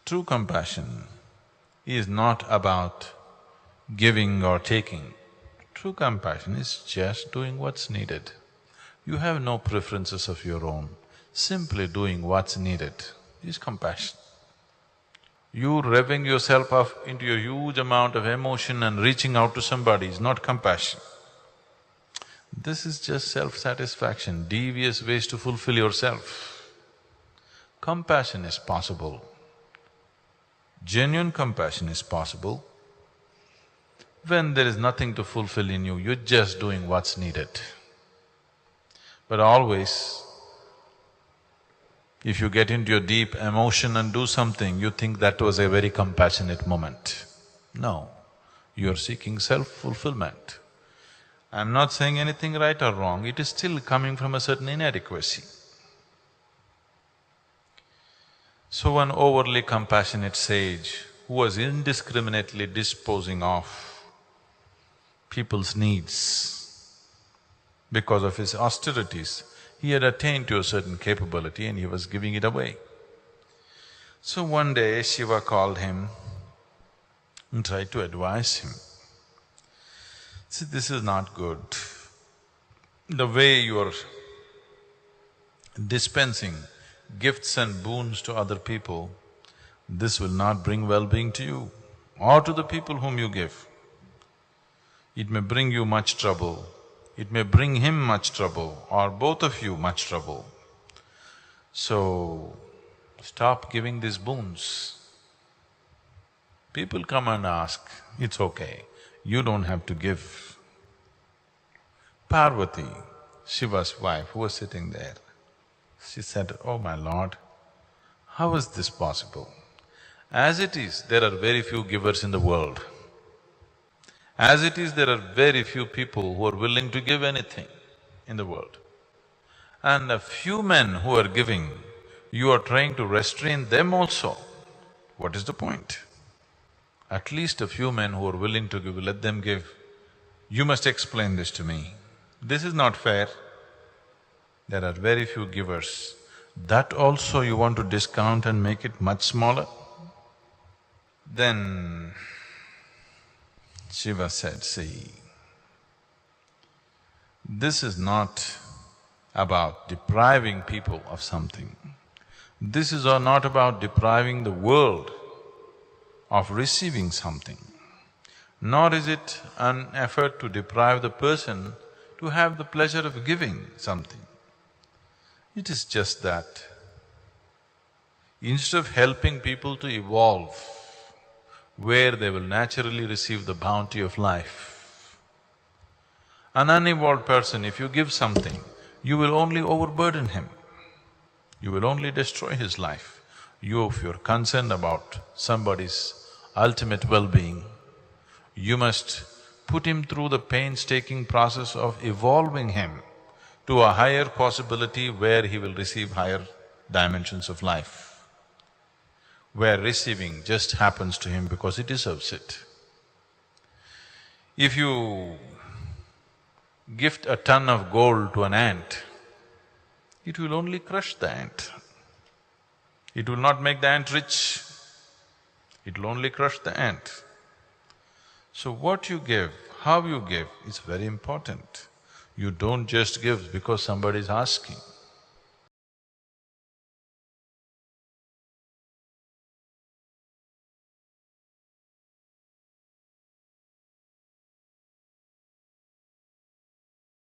True compassion is not about giving or taking. True compassion is just doing what's needed. You have no preferences of your own, simply doing what's needed is compassion. You revving yourself up into a huge amount of emotion and reaching out to somebody is not compassion. This is just self-satisfaction, devious ways to fulfill yourself. Compassion is possible. Genuine compassion is possible when there is nothing to fulfill in you, you're just doing what's needed. But always, if you get into your deep emotion and do something, you think that was a very compassionate moment. No, you're seeking self-fulfillment. I'm not saying anything right or wrong, it is still coming from a certain inadequacy. So an overly compassionate sage who was indiscriminately disposing of people's needs because of his austerities, he had attained to a certain capability and he was giving it away. So one day Shiva called him and tried to advise him. See, this is not good. The way you're dispensing gifts and boons to other people, this will not bring well-being to you or to the people whom you give. It may bring you much trouble, it may bring him much trouble or both of you much trouble. So, stop giving these boons. People come and ask, it's okay, you don't have to give. Parvati, Shiva's wife, who was sitting there, she said, "Oh my lord, how is this possible? As it is, there are very few givers in the world. As it is, there are very few people who are willing to give anything in the world. And a few men who are giving, you are trying to restrain them also. What is the point? At least a few men who are willing to give, let them give. You must explain this to me. This is not fair. There are very few givers. That also you want to discount and make it much smaller?" Then Shiva said, "See, this is not about depriving people of something. This is not about depriving the world of receiving something, nor is it an effort to deprive the person to have the pleasure of giving something. It is just that instead of helping people to evolve where they will naturally receive the bounty of life, an unevolved person, if you give something, you will only overburden him, you will only destroy his life. If you're concerned about somebody's ultimate well-being, you must put him through the painstaking process of evolving him to a higher possibility where he will receive higher dimensions of life, where receiving just happens to him because he deserves it. If you gift a ton of gold to an ant, it will only crush the ant. It will not make the ant rich, it will only crush the ant. So what you give, how you give is very important. You don't just give because somebody is asking.